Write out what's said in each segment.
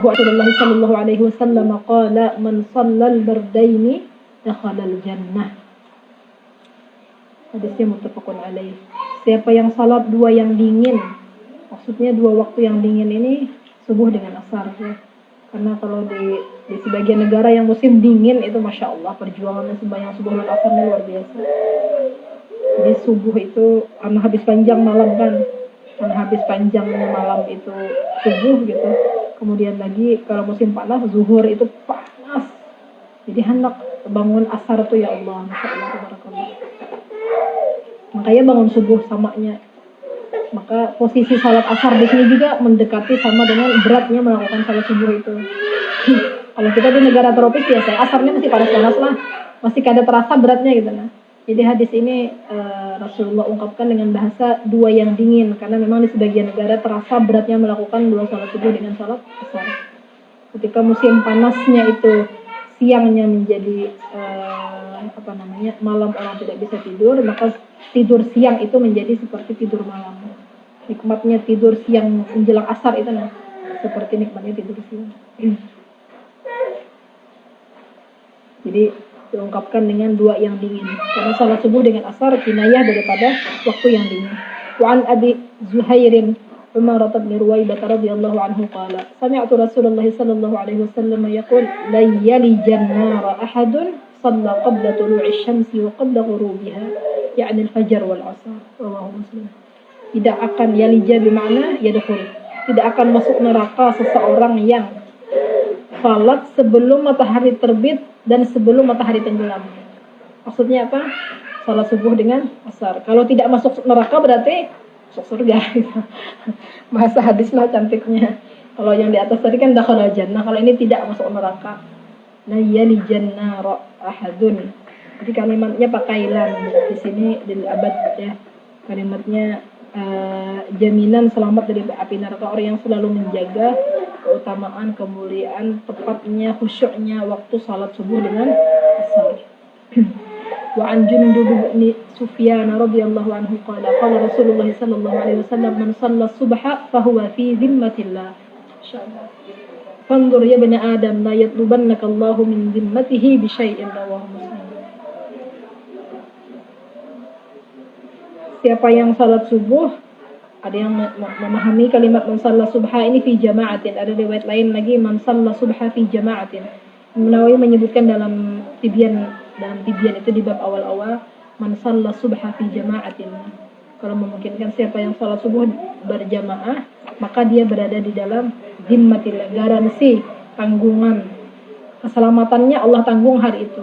Rasulullah sallallahu alaihi wasallam qala man shallal bardaini dakhalal jannah. Hadisnya muttafaqun alaih. Siapa yang salat dua yang dingin, maksudnya dua waktu yang dingin ini subuh dengan asar ya. Karena kalau di sebagian negara yang musim dingin itu masya Allah perjuangannya sembahyang subuh dan asarnya luar biasa. Jadi subuh itu karena habis panjang malam kan, karena habis panjangnya malam itu subuh gitu. Kemudian lagi kalau musim panas zuhur itu panas. Jadi hendak bangun asar tuh ya Allah, masya Allah tabarakallah. Makanya bangun subuh samanya. Maka posisi salat asar di sini juga mendekati sama dengan beratnya melakukan salat subuh itu. Kalau kita di negara tropis biasa asarnya masih panas-panas lah, masih kada terasa beratnya gitu nah. Jadi hadis ini Rasulullah ungkapkan dengan bahasa dua yang dingin karena memang di sebagian negara terasa beratnya melakukan dua salat subuh dengan salat asar. Ketika musim panasnya itu siangnya menjadi malam orang tidak bisa tidur, maka tidur siang itu menjadi seperti tidur malam. Nikmatnya tidur siang menjelang asar itu nah, seperti nikmatnya tidur siang. Jadi diungkapkan dengan dua yang dingin. Karena salat subuh dengan asar kinayah daripada waktu yang dingin. Wa an Abi Zuhairin Umar bin Ruwaibah radhiyallahu anhu qala sami'tu Rasulullah sallallahu alaihi wasallam yaqul la yalijan nar ahadun shalla qabla tulu'i syamsi wa qabla ghurubiha ya'ni al-fajr wal 'asr rawahu Muslim. Tidak akan yalija bermakna yadkhul. Tidak akan masuk neraka seseorang yang salat sebelum matahari terbit dan sebelum matahari tenggelam. Maksudnya apa? Salat subuh dengan asar. Kalau tidak masuk neraka berarti masuk surga. Bahasa hadis lah cantiknya. Kalau yang di atas tadi kan dakhala jannah. Kalau ini tidak masuk neraka. La yalijan nar ahadun. Jadi kalimatnya pakai lam. Di sini lil abad ya. Kalimatnya jaminan selamat dari api neraka, orang yang selalu menjaga keutamaan, kemuliaan, tepatnya khusyuknya waktu salat subuh dengan asar. Wa an Jundub bin Sufyan radhiyallahu anhu qala qala Rasulullah sallallahu alaihi wasallam man shalla subha fa huwa fi dhimmatillah. Insyaallah. Fanzur ya bani Adam la yatlubannaka Allahu min dhimmatihi bi syai'in rawahu Muslim. Siapa yang salat subuh, ada yang memahami kalimat man shalla subha ini fi jama'atin, ada riwayat lain lagi man shalla subha fi jama'atin. Nawawi menyebutkan dalam tibyan itu di bab awal-awal man shalla subha fi jama'atin. Kalau memungkinkan siapa yang salat subuh berjamaah, maka dia berada di dalam dhimmatillah, garansi tanggungan keselamatannya Allah tanggung hari itu.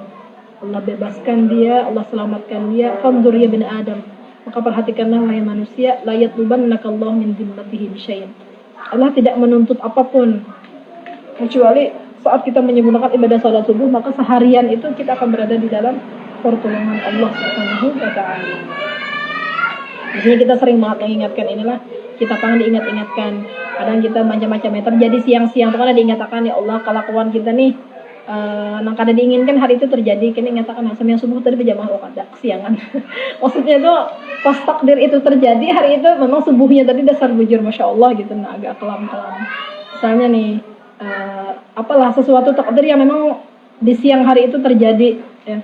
Allah bebaskan dia, Allah selamatkan dia. Fanzur ya bani Adam, maka perhatikanlah wahai manusia, la yatlubannaka Allah min dhimmatihi bi syai'in. Allah tidak menuntut apapun kecuali saat kita menyempurnakan ibadah salat subuh, maka seharian itu kita akan berada di dalam pertolongan Allah Subhanahu wa taala. Di sini kita sering banget mengingatkan inilah, kita pengen diingat-ingatkan. Kadang kita macam-macam ya terjadi siang-siang, pokoknya diingatkan ya Allah kelakuan kita nih nang kada diinginkan hari itu terjadi, kini nyatakan yang subuh tadi berjamaah kada kesiangan. Maksudnya itu pas takdir itu terjadi hari itu memang subuhnya tadi dasar bujur masya Allah gitu, nah agak kelam-kelam. Misalnya nih apalah sesuatu takdir yang memang di siang hari itu terjadi ya.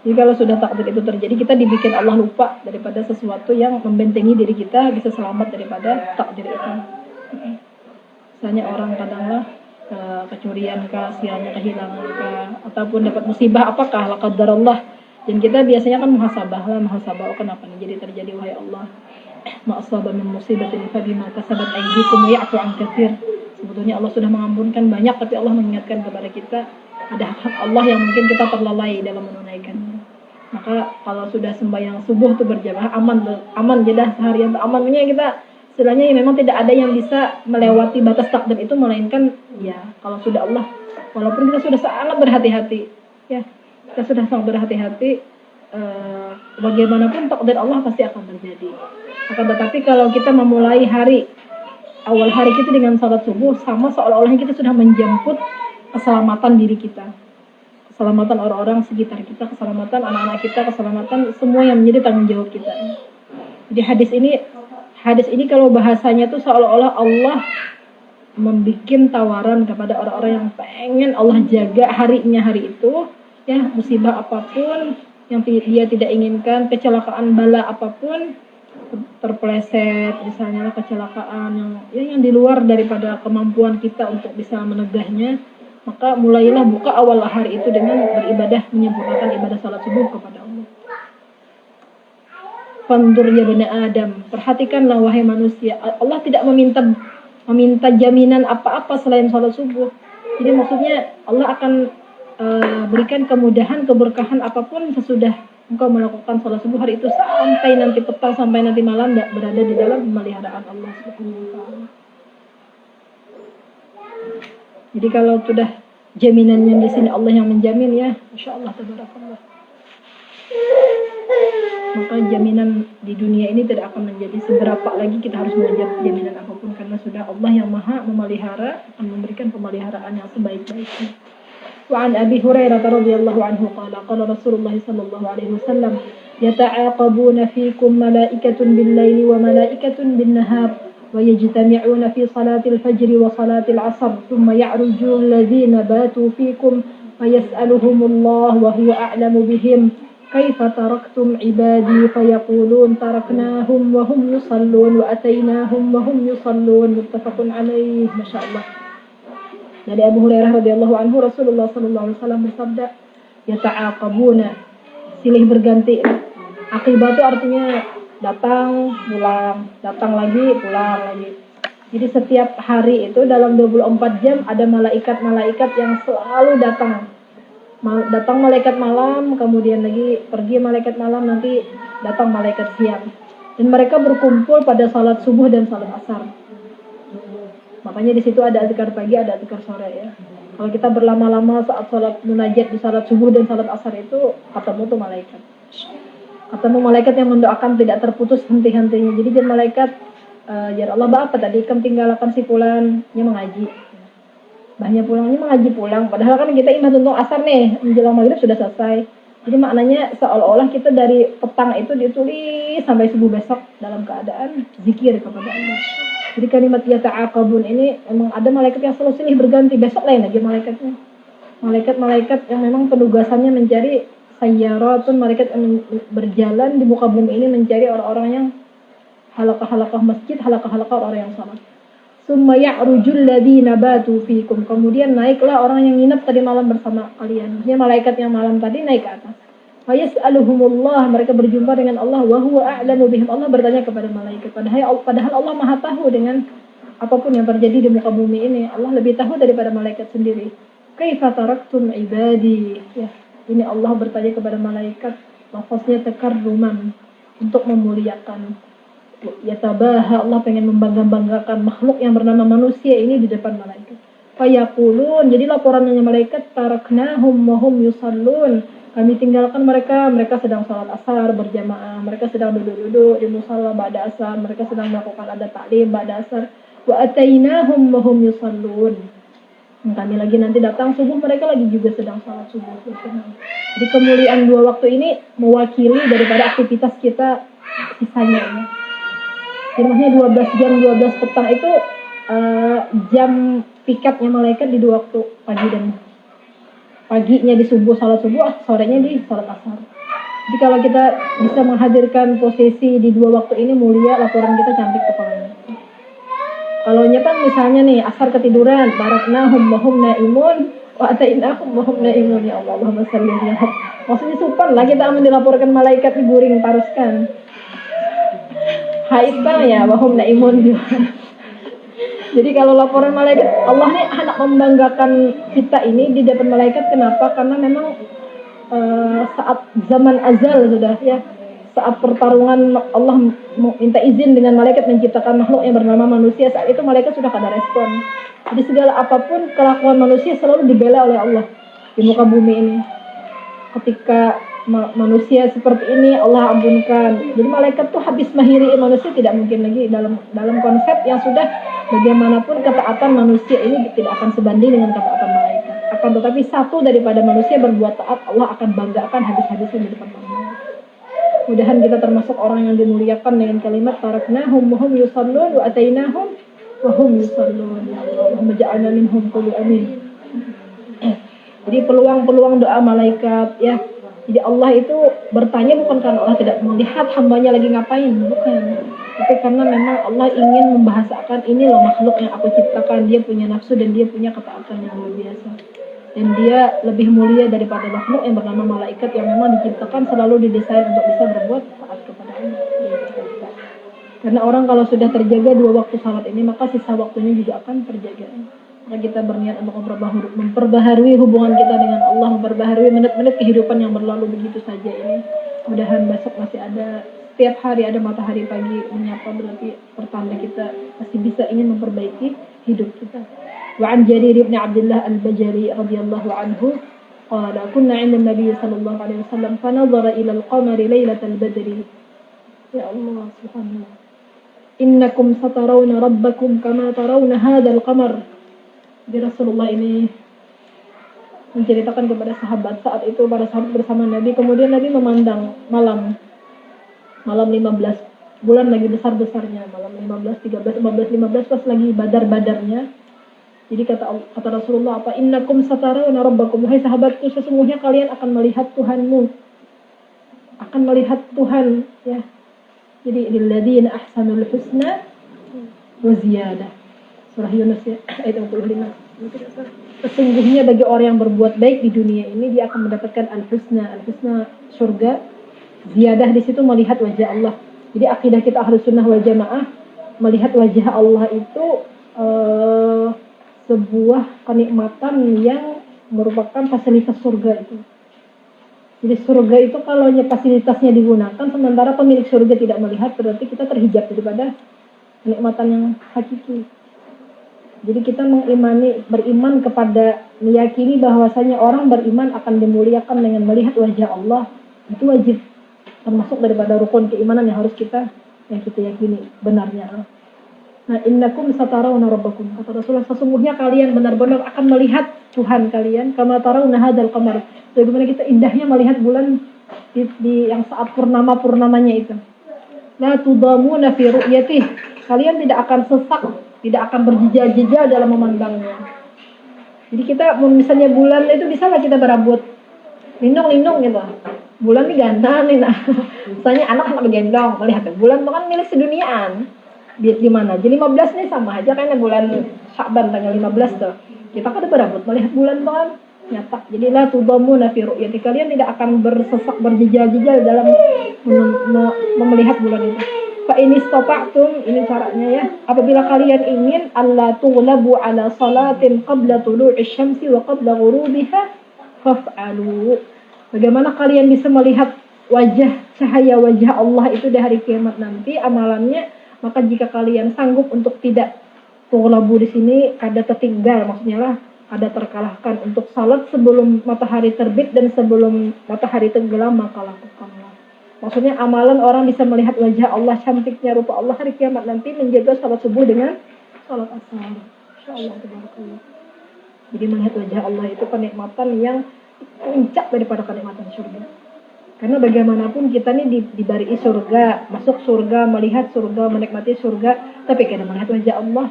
Jadi kalau sudah takdir itu terjadi, kita dibikin Allah lupa daripada sesuatu yang membentengi diri kita bisa selamat daripada takdir itu. Misalnya orang kadanglah kecurian kah, sialnya kehilangan kah, ataupun dapat musibah apakah la qadarullah. Dan kita biasanya kan muhasabah, kenapa nih jadi terjadi wahai Allah? Ma asaba min musibatin fa bima kasabat aydikum ya'fu an katsir. Sebetulnya Allah sudah mengampunkan banyak, tapi Allah mengingatkan kepada kita ada hak Allah yang mungkin kita terlalai dalam menunaikannya. Maka kalau sudah sembahyang subuh itu berjamaah aman jedah seharian amannya kita. Istilahnya ya memang tidak ada yang bisa melewati batas takdir itu melainkan ya kalau sudah Allah, walaupun kita sudah sangat berhati-hati ya, kita sudah sangat berhati-hati bagaimanapun takdir Allah pasti akan terjadi. Akan tetapi kalau kita memulai awal hari kita dengan salat subuh, sama seolah-olahnya kita sudah menjemput keselamatan diri kita, keselamatan orang-orang sekitar kita, keselamatan anak-anak kita, keselamatan semua yang menjadi tanggung jawab kita. Jadi hadis ini kalau bahasanya tuh seolah-olah Allah membikin tawaran kepada orang-orang yang pengen Allah jaga hari itu, ya, musibah apapun yang dia tidak inginkan, kecelakaan bala apapun, terpeleset misalnya kecelakaan yang di luar daripada kemampuan kita untuk bisa menegahnya, maka mulailah buka awal hari itu dengan beribadah, menyempurnakan ibadah salat subuh kepada Allah. Fandur ya bani Adam, perhatikanlah wahai manusia, Allah tidak meminta jaminan apa-apa selain salat subuh. Jadi maksudnya Allah akan berikan kemudahan, keberkahan apapun sesudah engkau melakukan salat subuh hari itu, sampai nanti petang, sampai nanti malam berada di dalam pemeliharaan Allah Subhanahu wa taala. Jadi kalau sudah jaminannya di sini Allah yang menjamin, ya insyaallah tabarakallah, maka jaminan di dunia ini tidak akan menjadi seberapa lagi kita harus mengejar jaminan apapun, karena sudah Allah yang maha memelihara, akan memberikan pemeliharaan yang sebaik-baiknya. Wa an Abi Hurairah radhiyallahu anhu qala qala Rasulullah sallallahu alaihi wasallam yata'aqabuna fiikum malaikatun bil-laili wa malaikatun bin-nahar wa yajtami'una fi salatil fajri wa salatil 'ashr thumma ya'ruju alladhina batu fiikum fa yas'aluhumullah wa huwa a'lamu bihim kaifa taraktum ibadi fayaqulun taraknahum wa hum yusallun wa atainahum wa hum yusallun. Muttafaqun alaih. Masyaallah. Dari Abu Hurairah radhiyallahu anhu, Rasulullah sallallahu alaihi wasallam bersabda, yata'aqabuna, silih berganti. Aqibah itu artinya datang, pulang, datang lagi, pulang lagi. Jadi setiap hari itu dalam 24 jam ada malaikat-malaikat yang selalu datang. Datang malaikat malam, kemudian lagi pergi malaikat malam, nanti datang malaikat siang. Dan mereka berkumpul pada salat subuh dan salat asar. Makanya di situ ada azkar pagi, ada azkar sore, ya. Kalau kita berlama-lama saat salat munajat di salat subuh dan salat asar itu, ketemu tuh malaikat. Ketemu malaikat yang mendoakan tidak terputus henti-hentinya. Jadi dia malaikat, ya Allah, apa tadi kamu tinggalkan si fulannya mengaji. Bahnya pulangnya mengaji pulang, padahal kan kita imah untuk asar nih, menjelang maghrib sudah selesai. Jadi maknanya seolah-olah kita dari petang itu ditulis sampai subuh besok dalam keadaan zikir kepada Allah. Jadi kalimat yata'aqabun ini memang ada malaikat yang selalu silih berganti, besok lain lagi malaikatnya. Malaikat-malaikat yang memang penugasannya mencari sayyaratun, malaikat yang berjalan di muka bumi ini mencari orang-orang yang halaqah-halaqah masjid, halaqah-halaqah orang yang salat. Summa ya'rujul ladzina batu fiikum, kemudian naiklah orang yang nginep tadi malam bersama kalian. Maksudnya malaikat yang malam tadi naik ke atas. Fa yas'aluhumullah, mereka berjumpa dengan Allah, wa huwa a'lamu bihim, Allah bertanya kepada malaikat. Padahal Allah Maha tahu dengan apapun yang terjadi di muka bumi ini. Allah lebih tahu daripada malaikat sendiri. Kaifa taraktum ibadi? Ya, ini Allah bertanya kepada malaikat, lafaznya takarruman, untuk memuliakan. Yatabaha, Allah pengen membangga-banggakan makhluk yang bernama manusia ini di depan malaikat. Fayaqulun, jadi laporannya malaikat, taraknahum wa hum yusallun, kami tinggalkan mereka sedang salat asar berjamaah, mereka sedang duduk-duduk di musalla ba'da asar, mereka sedang melakukan adat taklim ba'da asar, wa atainahum wa hum yusallun. Kami lagi nanti datang subuh, mereka lagi juga sedang salat subuh. Jadi kemuliaan dua waktu ini mewakili daripada aktivitas kita sisanya, ya. Jadi maksudnya 12 jam 12 petang itu jam pikatnya malaikat di dua waktu, pagi dan paginya di subuh salat subuh, sorenya di salat asar. Jadi kalau kita bisa menghadirkan posisi di dua waktu ini, mulia, laporan kita cantik kepalanya. Kalau nyata misalnya nih asar ketiduran, baraknahum wa hum naimun wa atainahum wa hum naimun, ya Allah, Allahumma shalli ala Muhammad. Maksudnya supan lah kita aman dilaporkan malaikat diguring taruskan. Haitang ya, wahum naimun juga. Jadi kalau laporan malaikat, Allah nih hendak membanggakan kita ini di depan malaikat. Kenapa? Karena memang saat zaman azal sudah, ya, saat pertarungan Allah minta izin dengan malaikat menciptakan makhluk yang bernama manusia. Saat itu malaikat sudah kada respon. Jadi segala apapun kelakuan manusia selalu dibela oleh Allah di muka bumi ini. Ketika manusia seperti ini, Allah ampunkan. Jadi malaikat tuh habis mahiri manusia, tidak mungkin lagi dalam konsep yang sudah bagaimanapun ketaatan manusia ini tidak akan sebanding dengan ketaatan malaikat. Akan tetapi satu daripada manusia berbuat taat, Allah akan banggakan habis-habisan di depan manusia. Mudahan kita termasuk orang yang dimuliakan dengan kalimat taraknahum wa hum yusallun wa atainahum wa hum yusallun. Ya Allah. Allahumma ja'alna minhum, qulu amin. Jadi peluang-peluang doa malaikat ya. Jadi Allah itu bertanya bukan karena Allah tidak melihat hambanya lagi ngapain, bukan. Tapi karena memang Allah ingin membahasakan ini loh makhluk yang aku ciptakan, dia punya nafsu dan dia punya ketaatan yang luar biasa. Dan dia lebih mulia daripada makhluk yang bernama malaikat yang memang diciptakan selalu didesain untuk bisa berbuat taat kepada Allah. Karena orang kalau sudah terjaga 2 waktu salat ini, maka sisa waktunya juga akan terjaga. Maka kita berniat untuk memperbaharui hubungan kita dengan Allah, memperbaharui menit-menit kehidupan yang berlalu begitu saja ini. Mudah-mudahan besok masih ada, setiap hari ada matahari pagi menyapa, berarti pertanda kita masih bisa ingin memperbaiki hidup kita. Wa an Jarir bin Abdullah al-Bajali radhiyallahu anhu qala kunna 'inda an-nabiy sallallahu alaihi wasallam fa nadhara ila al-qamari lailatal badri. Ya Allah subhanallah. Innakum satarawna rabbakum kama tarawna hadzal qamar. Jadi Rasulullah ini menceritakan kepada sahabat saat itu para sahabat bersama Nabi, kemudian Nabi memandang malam 15, bulan lagi besar-besarnya, malam 15, 13, 14, 15 pas lagi badar-badarnya. Jadi kata Rasulullah apa? Innakum satarawna rabbakum, wahai sahabatku, sesungguhnya kalian akan melihat Tuhanmu. Akan melihat Tuhan ya. Jadi lilladzina ahsanul husna wa ziyadah. Surah Yunus ya, ayat 25. Sesungguhnya bagi orang yang berbuat baik di dunia ini dia akan mendapatkan al-husna. Al-husna surga. Ziyadah di situ melihat wajah Allah. Jadi akidah kita Ahlus Sunnah wal Jamaah, melihat wajah Allah itu sebuah kenikmatan yang merupakan fasilitas surga itu. Jadi surga itu kalau fasilitasnya digunakan sementara pemilik surga tidak melihat, berarti kita terhijab daripada kenikmatan yang hakiki. Jadi kita beriman kepada, meyakini bahwasanya orang beriman akan dimuliakan dengan melihat wajah Allah. Itu wajib, termasuk daripada rukun keimanan yang harus kita yakini benarnya. Nah, innakum satarawna rabbakum, kata Rasulullah, sesungguhnya kalian benar-benar akan melihat Tuhan kalian kama tarawna hadzal qamar. Bagaimana kita indahnya melihat bulan di yang saat purnamanya itu. La tudamuna fi ru'yatih, kalian tidak akan sesak, tidak akan berjejal-jejal dalam memandangnya. Jadi kita misalnya bulan itu bisa lah kita berambut lindung gitu. Bulan ini ganteng nih, nah. Misalnya anak bergendong melihat bulan itu kan milik seduniaan. Di mana? Jadi 15 nih sama aja kan bulan Sya'ban tanggal 15 tuh. Kita kan udah berambut melihat bulan tuh kan nyata. Jadi la tudamuna fi ru'yati, kalian tidak akan bersesak berjejal-jejal dalam melihat bulan itu. Fa in istata'tum, ini caranya ya. Apabila kalian ingin alla tughlabu ala salatin qabla tulu'i syamsi wa qabla ghurubiha faf'alu. Bagaimana kalian bisa melihat cahaya wajah Allah itu di hari kiamat nanti amalannya, maka jika kalian sanggup untuk tidak tughlabu di sini kada tertinggal, maksudnya lah kada terkalahkan untuk salat sebelum matahari terbit dan sebelum matahari tenggelam, maka lakukanlah. Maksudnya amalan orang bisa melihat wajah Allah, cantiknya rupa Allah hari kiamat nanti, menjaga salat subuh dengan salat asar. Insyaallah tabarakallah. Jadi melihat wajah Allah itu kenikmatan yang puncak daripada kenikmatan surga. Karena bagaimanapun kita nih diberi surga, masuk surga, melihat surga, menikmati surga, tapi kada melihat wajah Allah,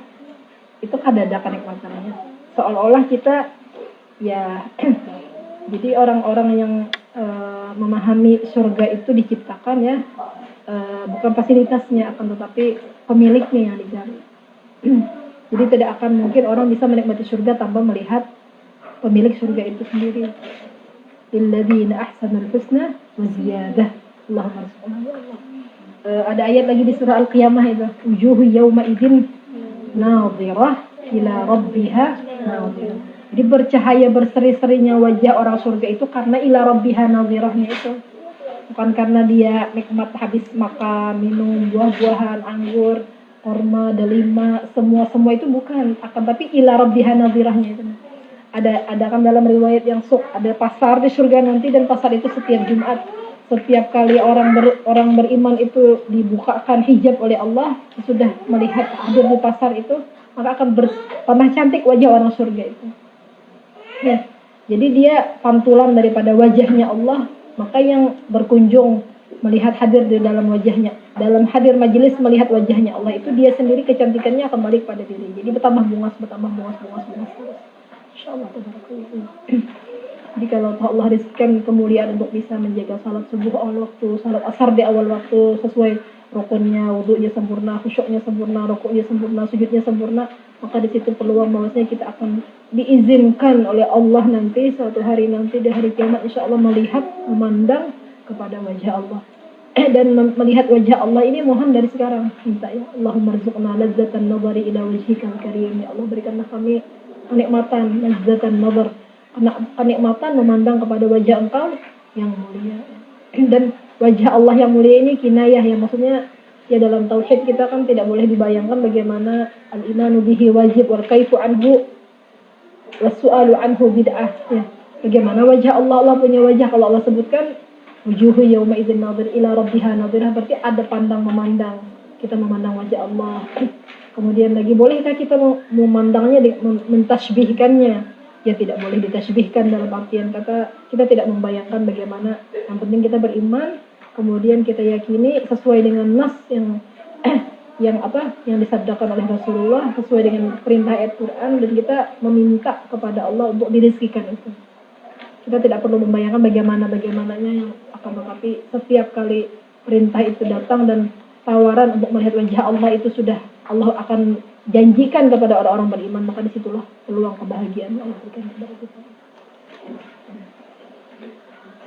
itu kada ada kenikmatannya. Seolah-olah kita ya jadi orang-orang yang memahami surga itu diciptakan ya bukan fasilitasnya, akan tetapi pemiliknya yang dicari. Jadi tidak akan mungkin orang bisa menikmati surga tanpa melihat pemilik surga itu sendiri. Lilladzina ahsanul husna wa ziyadah. Allahumma rasulullah. Ada ayat lagi di surah Al-Qiyamah itu, wujuhu yawma idzin nadhirah ila rabbiha nadhirah. Jadi bercahaya berseri-serinya wajah orang surga itu karena ila rabbiha nadhirahnya itu. Bukan karena dia nikmat habis makan, minum buah-buahan, anggur, korma, delima, semua itu bukan, akan tapi ila rabbiha nadhirahnya itu. Ada kan dalam riwayat yang ada pasar di surga nanti, dan pasar itu setiap Jumat, setiap kali orang beriman itu dibukakan hijab oleh Allah, sudah melihat hadir di pasar itu, maka akan tambah cantik wajah orang surga itu. Ya, jadi dia pantulan daripada wajahnya Allah, maka yang berkunjung melihat hadir di dalam wajahnya, dalam hadir majelis melihat wajahnya Allah itu dia sendiri kecantikannya kembali pada diri. Jadi bertambah bungas terus. Insyaallah tabarakallah. Jadi kalau Allah rizkikan kemuliaan untuk bisa menjaga salat subuh awal waktu, salat asar di awal waktu sesuai rukunnya, wudunya sempurna, khusyuknya sempurna, rukuknya sempurna, sujudnya sempurna, maka di situ peluang bahwasanya kita akan diizinkan oleh Allah nanti suatu hari nanti di hari kiamat insyaallah melihat, memandang kepada wajah Allah. Dan melihat wajah Allah ini mohon dari sekarang minta ya Allahumma rzuqna ladzatan nadhari ila wajhikal karim, ya Allah berikanlah kami kenikmatan ladzatan nadhar, kenikmatan memandang kepada wajah Engkau yang mulia. Dan wajah Allah yang mulia ini kinayah ya, maksudnya ya dalam tauhid kita kan tidak boleh dibayangkan bagaimana al-imanu bihi wajib wal kaifu anhu was-su'alu anhu bid'ah ya. Bagaimana wajah Allah, Allah punya wajah, kalau Allah sebutkan wujuhu yawma idzin nadhir ila rabbiha nadhirah, berarti ada pandang memandang, kita memandang wajah Allah. Kemudian lagi bolehkah kita memandangnya, mentasbihkannya? Ya tidak boleh ditasbihkan dalam artian kata kita tidak membayangkan bagaimana. Yang penting kita beriman, kemudian kita yakini sesuai dengan nas yang yang disabdakan oleh Rasulullah, sesuai dengan perintah ayat Quran, dan kita meminta kepada Allah untuk dirizkikan itu. Kita tidak perlu membayangkan bagaimananya yang akan, tetapi setiap kali perintah itu datang dan tawaran untuk melihat wajah Allah itu sudah Allah akan janjikan kepada orang-orang beriman, maka disitulah peluang kebahagiaan yang Allah berikan kepada kita.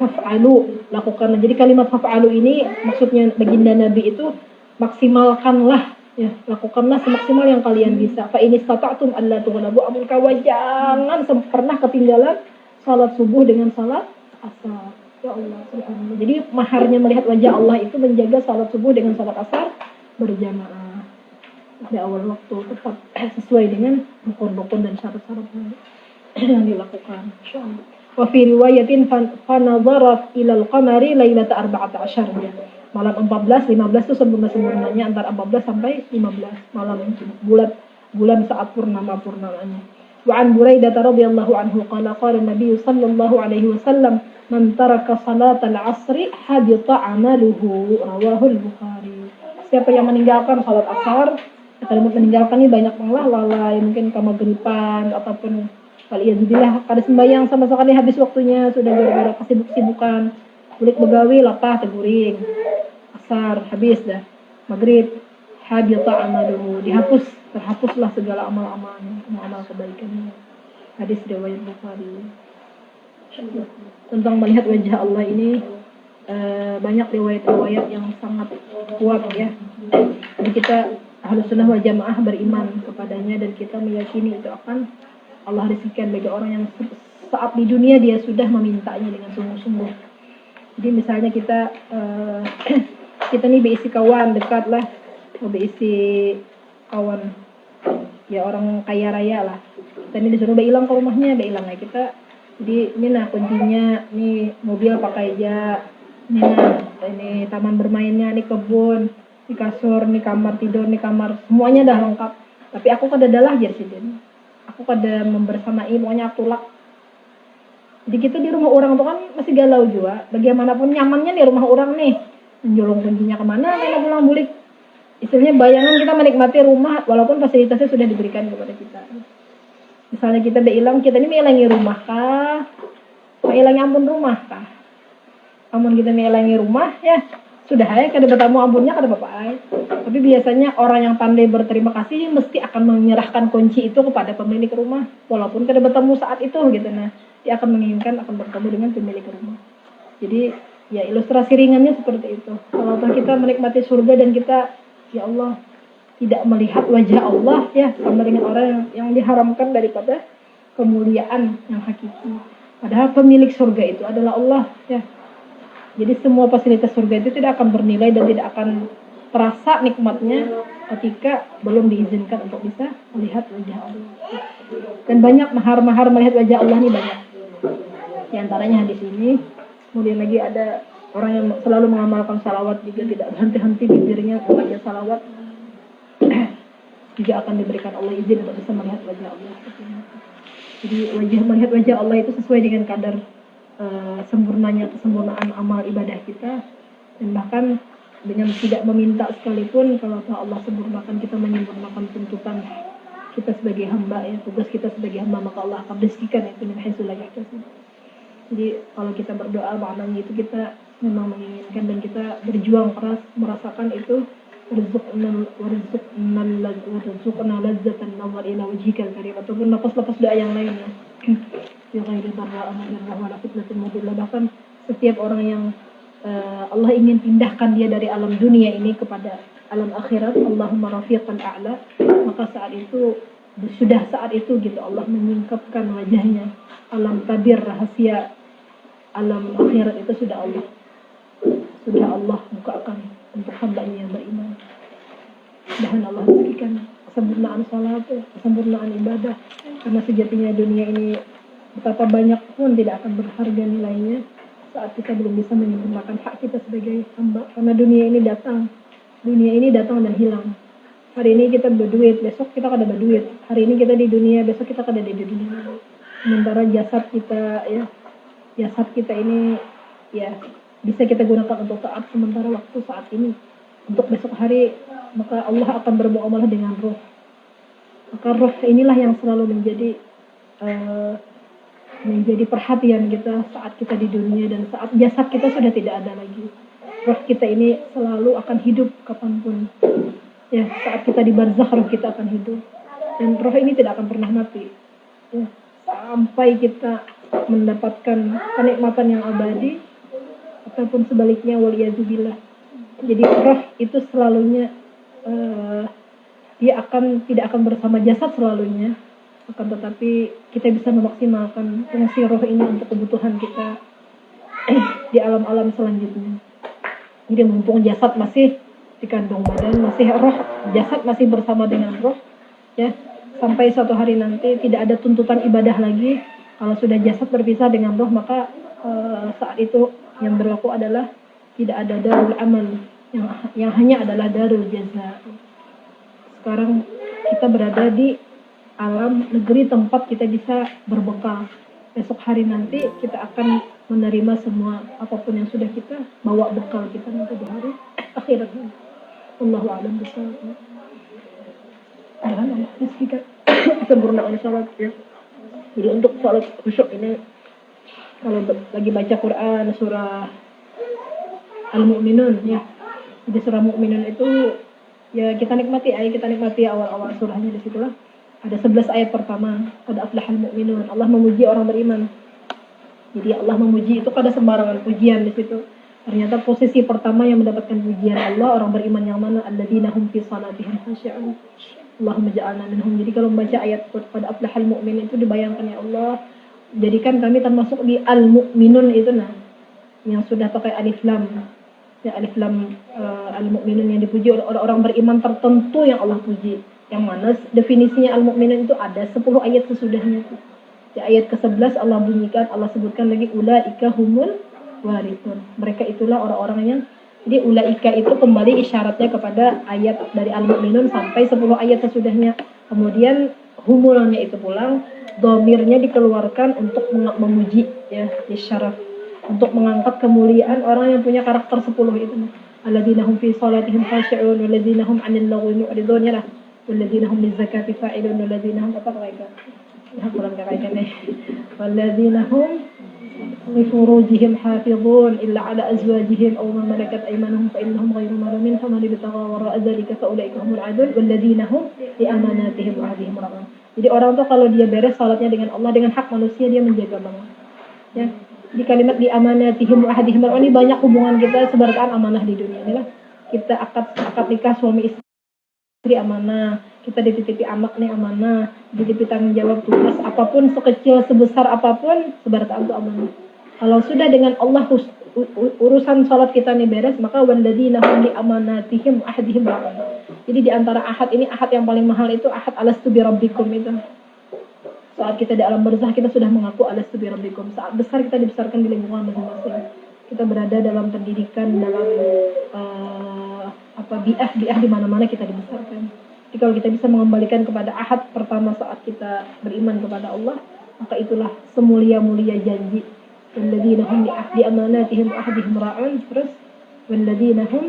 Faf'alu, lakukanlah. Jadi kalimat faf'alu ini maksudnya baginda Nabi itu maksimalkanlah ya, lakukanlah semaksimal yang kalian bisa. Fa in istata'tum alla tughlabu amulka, jangan pernah ketinggalan salat subuh dengan salat asar. Ya Allah subhanallah. Jadi maharnya melihat wajah Allah itu menjaga salat subuh dengan salat asar berjamaah di awal waktu, tepat sesuai dengan rukun-rukun dan syarat-syarat yang dilakukan. Insyaallah. Wa fi riwayatin fa nadhara ila al-qamari lailata 14 ya. Malam 14, 15 itu sempurna-sempurnanya antara 14 sampai 15 malam itu. Bulan saat purnamanya. Wa an Buraidah radhiyallahu anhu qala Nabi sallallahu alaihi wasallam man taraka salatal asri habita amaluhu, rawahu al-Bukhari. Siapa yang meninggalkan salat asar, kalimat meninggalkan ini banyak lalai, mungkin kamagripan ataupun waliyadzubillah kada sembahyang sama sekali habis waktunya, sudah gara-gara kesibuk-sibukan, kulit begawi lapah teguring, asar habis dah, maghrib habita amaluhu, terhapuslah segala amal-amalnya, amal kebaikannya. Hadis riwayat Bukhari. Tentang melihat wajah Allah ini banyak riwayat-riwayat yang sangat kuat ya. Jadi kita Ahlus Sunnah wal Jamaah beriman kepadanya dan kita meyakini itu akan Allah rizkikan bagi orang yang saat di dunia dia sudah memintanya dengan sungguh-sungguh. Jadi misalnya kita nih berisi kawan dekat lah, berisi kawan ya orang kaya raya lah. Kita ini disuruh hilang ke rumahnya, hilang lah kita. Jadi ini nah kuncinya, nih mobil pakai aja, ini taman bermainnya, ini kebun, di kasur, nih kamar tidur, nih kamar, semuanya dah lengkap. Tapi aku kada dalah jadi sini. Aku kada membersamai, pokoknya aku tulak. Jadi kita di rumah orang tuh kan masih galau juga. Bagaimanapun nyamannya di rumah orang nih, menjolong kuncinya kemana, mana pulang bulik. Istilahnya bayangan kita menikmati rumah walaupun fasilitasnya sudah diberikan kepada kita. Misalnya kita hilang, kita ini mengilangi rumah kah? Mengilangi ampun rumah kah? Amun kita mengilangi rumah ya sudah ya, kada bertamu ampunnya kada apa-apa. Tapi biasanya orang yang pandai berterima kasih mesti akan menyerahkan kunci itu kepada pemilik rumah walaupun kada bertemu saat itu gitu. Nah, dia akan menginginkan akan bertemu dengan pemilik rumah. Jadi ya ilustrasi ringannya seperti itu. Kalau kita menikmati surga dan kita ya Allah tidak melihat wajah Allah ya, sama dengan orang yang diharamkan daripada kemuliaan yang hakiki. Padahal pemilik surga itu adalah Allah ya. Jadi semua fasilitas surga itu tidak akan bernilai dan tidak akan terasa nikmatnya ketika belum diizinkan untuk bisa melihat wajah Allah. Dan banyak mahar-mahar melihat wajah Allah ini banyak. Di antaranya hadis ini. Kemudian lagi ada orang yang selalu mengamalkan salawat juga tidak berhenti-henti bibirnya membaca salawat. Juga akan diberikan Allah izin untuk bisa melihat wajah Allah. Jadi melihat wajah Allah itu sesuai dengan kadar kesempurnaan amal ibadah kita. Dan bahkan dengan tidak meminta sekalipun, kalau Allah sempurnakan, kita menyempurnakan tuntutan kita sebagai hamba, ya, tugas kita sebagai hamba, maka Allah akan rezekikan itu min haitsu la yahtasib. Jadi kalau kita berdoa, maknanya itu kita memang menginginkan dan kita berjuang keras merasakan itu warzuqna lazzatan nazar ila wajhikal karim, ataupun lepas doa yang lainnya. Ya ghairi darra amanirrah wala fitnatul mudillah. Bahkan setiap orang yang Allah ingin pindahkan dia dari alam dunia ini kepada alam akhirat, Allahumma rafiqan a'la, maka saat itu gitu Allah menyingkapkan wajahnya. Alam tabir rahasia alam akhirat itu sudah Allah bukakan untuk hamba-Nya yang beriman. Dan Allah rezekikan kesempurnaan salat, kesempurnaan ibadah, karena sejatinya dunia ini betapa banyak pun tidak akan berharga nilainya saat kita belum bisa menyempurnakan hak kita sebagai hamba. Karena dunia ini datang dan hilang. Hari ini kita berduit, besok kita kada berduit. Hari ini kita di dunia, besok kita kada di dunia. Sementara jasad kita ini ya bisa kita gunakan untuk taat sementara waktu saat ini. Untuk besok hari, maka Allah akan bermuamalah dengan roh. Maka roh inilah yang selalu menjadi perhatian kita saat kita di dunia, dan saat jasad kita sudah tidak ada lagi. Roh kita ini selalu akan hidup kapanpun. Ya, saat kita di barzakh, roh kita akan hidup. Dan roh ini tidak akan pernah mati. Ya, sampai kita mendapatkan kenikmatan yang abadi, ataupun sebaliknya, waliyazubillah. Jadi roh itu selalunya dia tidak akan bersama jasad selalunya, akan tetapi kita bisa memaksimalkan fungsi roh ini untuk kebutuhan kita di alam-alam selanjutnya. Jadi mumpung jasad masih di kandung badan, jasad masih bersama dengan roh, ya, sampai suatu hari nanti tidak ada tuntutan ibadah lagi. Kalau sudah jasad berpisah dengan roh, maka saat itu yang berlaku adalah tidak ada darul amal, yang hanya adalah darul jaza. Sekarang kita berada di alam negeri tempat kita bisa berbekal. Besok hari nanti kita akan menerima semua apapun yang sudah kita bawa bekal kita nanti di hari akhirat. Allahu a'lam bishawab. Dan Allah rezekikan kesempurnaan salat, ya. Jadi untuk salat khusyuk ini, kalau lagi baca Quran surah Al-Mu'minun, ya. Jadi surah Mu'minun itu ya kita nikmati awal-awal surahnya. Di situlah ada 11 ayat pertama, qad aflahal mu'minun. Allah memuji orang beriman. Jadi Allah memuji itu kada sembarangan pujian di situ. Ternyata posisi pertama yang mendapatkan pujian Allah orang beriman yang mana? Alladzina hum fi salatihim khashi'un. Allahumma ja'alna minhum. Jadi kalau membaca ayat qad aflahal mu'min itu dibayangkan, ya Allah, jadikan kami termasuk di al-mu'minun itu, yang sudah pakai alif lam. Ya, alif lam al-mu'minun, yang dipuji oleh orang beriman tertentu yang Allah puji. Yang mana definisinya al-mu'minun itu ada 10 ayat sesudahnya itu. Di ayat ke-11 Allah bunyikan, Allah sebutkan lagi ulaika humul warithun. Mereka itulah orang-orang yang, jadi ulaika itu kembali isyaratnya kepada ayat dari al-mu'minun sampai 10 ayat sesudahnya. Kemudian humulnya itu pulang, dhamirnya dikeluarkan untuk memuji, ya, isyaraf, untuk mengangkat kemuliaan orang yang punya karakter 10 itu. Alladzina hum fi salatihim khashi'un walladzina hum 'anil lagwi mu'ridun, ya. Walladzina hum lizakati fa'ilun walladzina hum walladzina hum li furujihim hafizun illa 'ala azwajihim aw ma malakat aymanuhum fa innahum ghayru malumin faman ibtagha wara'a dzalika fa ulaika humul 'adun walladzina hum li amanatihim wa 'ahdihim ra'un. Jadi orang tuh kalau dia beres salatnya dengan Allah, dengan hak manusia dia menjaga banget. Ya. Di kalimat di amanatihim wa 'ahdihim ra'un ini banyak hubungan kita sebarkan amanah di dunia ini lah. Kita akad nikah suami istri amanah, kita dititipi anak nih amanah, dititipi tanggung jawab tugas apapun sekecil sebesar apapun sebarkan itu amanah. Kalau sudah dengan Allah urusan salat kita nih beres, maka walladzina hum li amanatihim wa ahdihim ra'un. Jadi di antara ahad ini, ahad yang paling mahal itu ahad alastu bi rabbikum itu. Saat kita di alam barzakh kita sudah mengaku alastu bi rabbikum. Saat besar kita dibesarkan di lingkungan masing-masing. Kita berada dalam pendidikan, dalam bi'ah di mana-mana kita dibesarkan. Jadi kalau kita bisa mengembalikan kepada ahad pertama saat kita beriman kepada Allah, maka itulah semulia-mulia janji. Walladzina hum li amanatihim wa ahdihim ra'un. Terus walladzina hum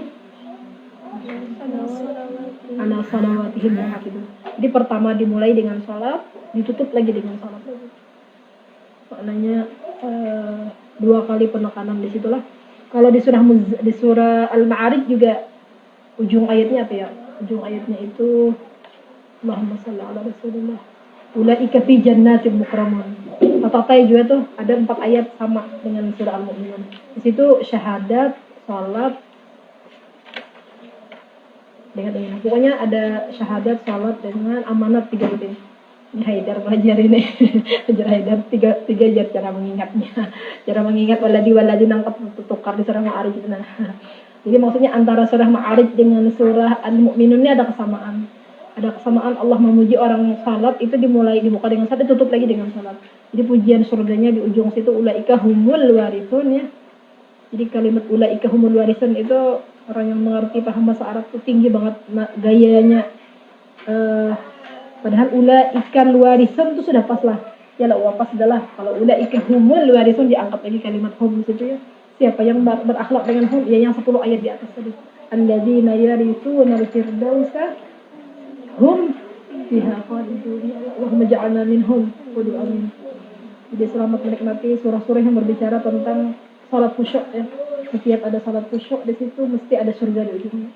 ala salawatihim yuhafizun. Jadi pertama dimulai dengan salat, ditutup lagi dengan salat. Maknanya dua kali penekanan di situlah. Kalau di surah Al-Ma'arij juga ujung ayatnya apa ya? Ujung ayatnya itu Allahumma shalli ala Rasulillah. Ulaika fi jannatin mukramun. Tatatai juga tuh ada 4 ayat sama dengan surah Al-Mu'minun. Di situ syahadat, salat, dengan pokoknya ada syahadat, salat dengan amanat 3 rutin. Ini Haidar belajar ini. Belajar Haidar 3 jar cara mengingatnya. Cara mengingat waladi nangkap tukar di surah Ma'arij itu. Nah. Jadi maksudnya antara surah Ma'arij dengan surah Al-Mu'minun ini ada kesamaan. Ada kesamaan Allah memuji orang salat itu dibuka dengan salat, ditutup lagi dengan salat. Jadi pujian surganya di ujung situ ulaika humul warithun ya. Jadi kalimat ulaika humul warithun itu orang yang mengerti paham bahasa Arab itu tinggi banget gayanya. Padahal ulaika warithun itu sudah pas lah. Ya lah pas adalah kalau ulaika humul warithun diangkat lagi kalimat hum situ ya. Siapa yang berakhlak dengan hum ya yang 10 ayat di atas tadi. Alladzina yarithuna al-firdausa hum fiha khalidun. Allahumma ja'alna minhum wa amin. Jadi selamat menikmati surah-surah yang berbicara tentang salat khusyuk ya. Setiap ada salat khusyuk di situ mesti ada surga di ujungnya.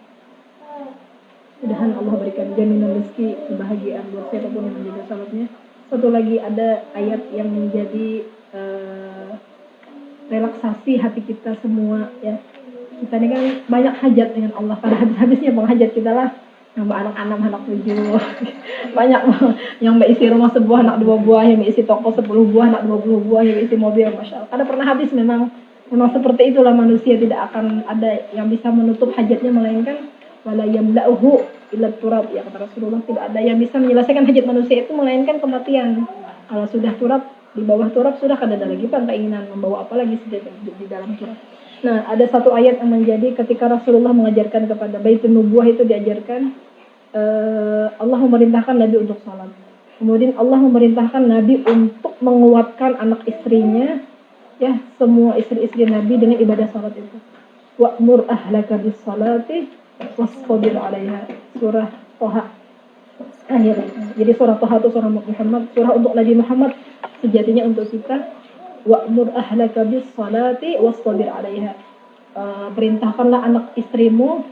Mudah-mudahan Allah berikan jaminan rezeki kebahagiaan buat siapapun yang menjaga salatnya. Satu lagi ada ayat yang menjadi relaksasi hati kita semua ya. Kita ini kan banyak hajat dengan Allah. Pada habis-habisnya menghajat kita lah. Nambah anak 7 banyak yang isi rumah sebuah anak 2 buah, yang isi toko 10 buah anak 20 buah, yang isi mobil Masya Allah. Karena pernah habis memang seperti itulah manusia, tidak akan ada yang bisa menutup hajatnya melainkan wala yamla'uhu illa turab ya kata Rasulullah. Tidak ada yang bisa menyelesaikan hajat manusia itu melainkan kematian. Kalau sudah turab, di bawah turab sudah kada ada lagi keinginan membawa apa lagi di dalam turab. Nah, ada satu ayat yang menjadi ketika Rasulullah mengajarkan kepada Baitun Nubuwah itu diajarkan Allah memerintahkan Nabi untuk salat. Kemudian Allah memerintahkan Nabi untuk menguatkan anak istrinya, ya semua istri-istri Nabi dengan ibadah salat itu. Wa'mur ahlaka bis-salati wastabir 'alaiha. Surah Thaha akhir. Jadi surah Thaha itu surah Muhammad, surah untuk Nabi Muhammad, sejatinya untuk kita. Wa'mur ahlaka bis-salati wastabir 'alaiha. Perintahkanlah anak istrimu,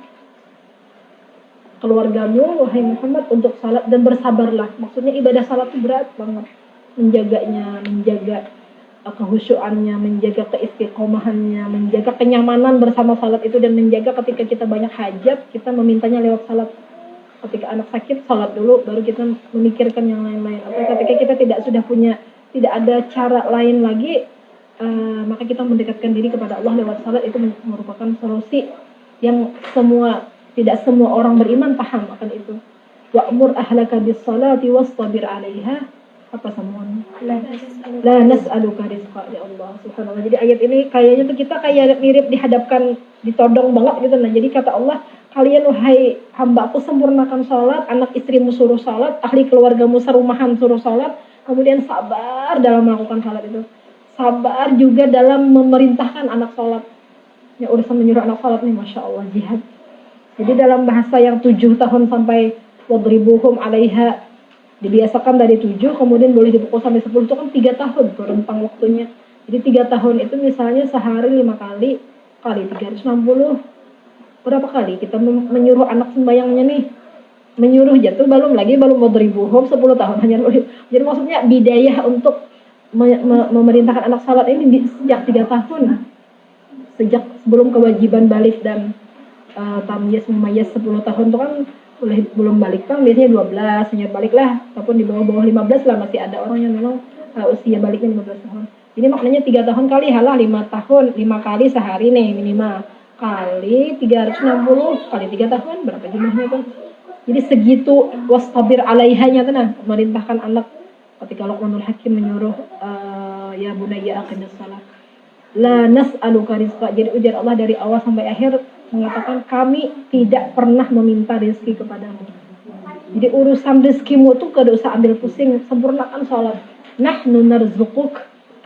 keluargamu wahai Muhammad untuk salat dan bersabarlah. Maksudnya ibadah salat itu berat banget. Menjaga kehusyuannya, menjaga keistiqomahannya, menjaga kenyamanan bersama salat itu, dan menjaga ketika kita banyak hajat, kita memintanya lewat salat. Ketika anak sakit, salat dulu, baru kita memikirkan yang lain-lain. Atau ketika kita tidak ada cara lain lagi, maka kita mendekatkan diri kepada Allah lewat salat. Itu merupakan solusi yang tidak semua orang beriman paham akan itu. Wa'mur ahlaka bis-salati wastabir 'alaiha. Apa semuanya? La nas'aluka rizqa ya Allah subhanallah. Jadi ayat ini kayaknya tuh kita kayak mirip dihadapkan, ditodong banget gitu. Nah, jadi kata Allah, kalian wahai hamba-Ku sempurnakan salat, anak istrimu suruh salat, ahli keluargamu serumahan suruh salat, kemudian sabar dalam melakukan salat itu. Sabar juga dalam memerintahkan anak salat. Ya urusan menyuruh anak salat nih Masya Allah jihad. Jadi dalam bahasa yang 7 tahun sampai wadribuhum 'alaiha dibiasakan dari 7, kemudian boleh dipukul sampai 10, itu kan 3 tahun tuh rentang waktunya. Jadi 3 tahun itu misalnya sehari 5 kali 360 berapa kali kita menyuruh anak sembayangnya nih, menyuruh jatuh belum wadribuhum 10 tahun hanya. Jadi maksudnya bidayah untuk memerintahkan anak salat ini sejak 3 tahun, sejak sebelum kewajiban balik dan tamyiz mumayyiz 10 tahun itu kan belum balik kan, biasanya 12 hanya balik lah, ataupun di bawah 15 lah masih ada orang yang memang usia baliknya 15 tahun. Jadi maknanya 3 tahun kali 5 tahun, 5 kali sehari nih minimal, kali 360 kali 3 tahun berapa jumlahnya tuh. Jadi segitu wastabir 'alaihanya tuh, merintahkan anak. Ketika Luqmanul Hakim menyuruh ya bunayya aqimis shalah la nas'aluka rizqa. Jadi ujar Allah dari awal sampai akhir mengatakan kami tidak pernah meminta rezeki kepadamu. Jadi urusan rezekimu tuh gak usah ambil pusing, sempurnakan salat. Nahnu narzuquk,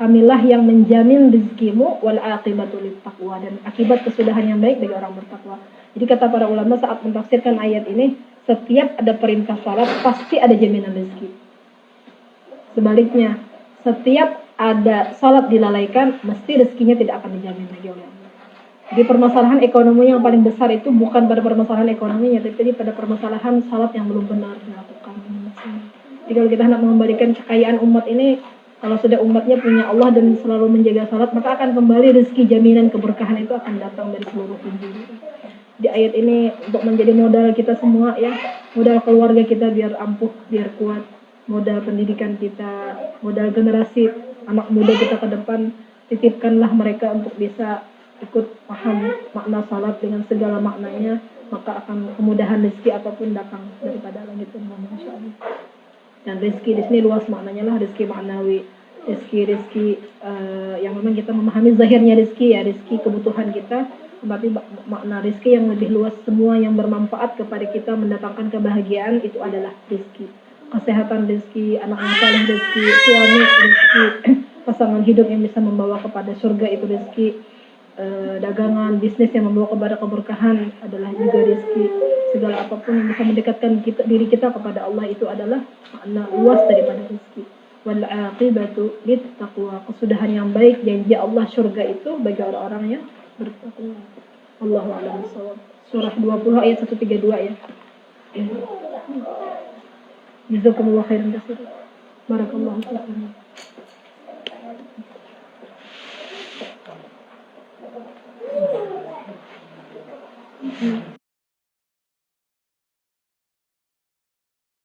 kamilah yang menjamin rezekimu, wal aqibatu littaqwa, dan akibat kesudahan yang baik bagi orang bertakwa. Jadi kata para ulama saat mentafsirkan ayat ini, setiap ada perintah salat pasti ada jaminan rezeki. Sebaliknya, setiap ada salat dilalaikan, mesti rezekinya tidak akan dijamin lagi oleh Allah. Jadi permasalahan ekonomi yang paling besar itu bukan pada permasalahan ekonominya, tapi pada permasalahan salat yang belum benar dilakukan. Jadi kalau kita hendak mengembalikan kekayaan umat ini, kalau sudah umatnya punya Allah dan selalu menjaga salat, maka akan kembali rezeki, jaminan keberkahan itu akan datang dari seluruh penjuru. Di ayat ini untuk menjadi modal kita semua ya, modal keluarga kita biar ampuh, biar kuat, modal pendidikan kita, modal generasi anak muda kita ke depan, titipkanlah mereka untuk bisa ikut paham makna salat dengan segala maknanya, maka akan kemudahan rezeki apapun datang daripada langit dan bumi insyaallah. Dan rezeki di sini luas maknanya lah, rezeki maknawi, rezeki yang memang kita memahami zahirnya rezeki ya, rezeki kebutuhan kita, tapi makna rezeki yang lebih luas, semua yang bermanfaat kepada kita, mendatangkan kebahagiaan, itu adalah rezeki. Kesehatan rezeki, anak yang saleh rezeki, suami rezeki, pasangan hidup yang bisa membawa kepada surga itu rezeki, dagangan, bisnis yang membawa kepada keberkahan adalah juga rezeki. Segala apapun yang bisa mendekatkan diri kita kepada Allah itu adalah makna luas daripada rezeki. Wal aqibatu littaqwa, kesudahan yang baik, janji Allah surga itu bagi orang-orang yang bertakwa. Allahu a'lam bishawab. Surah 20 ayat 132 ya. Jazakumullah khairan katsiran. Barakallahu fiikum. Mm-hmm.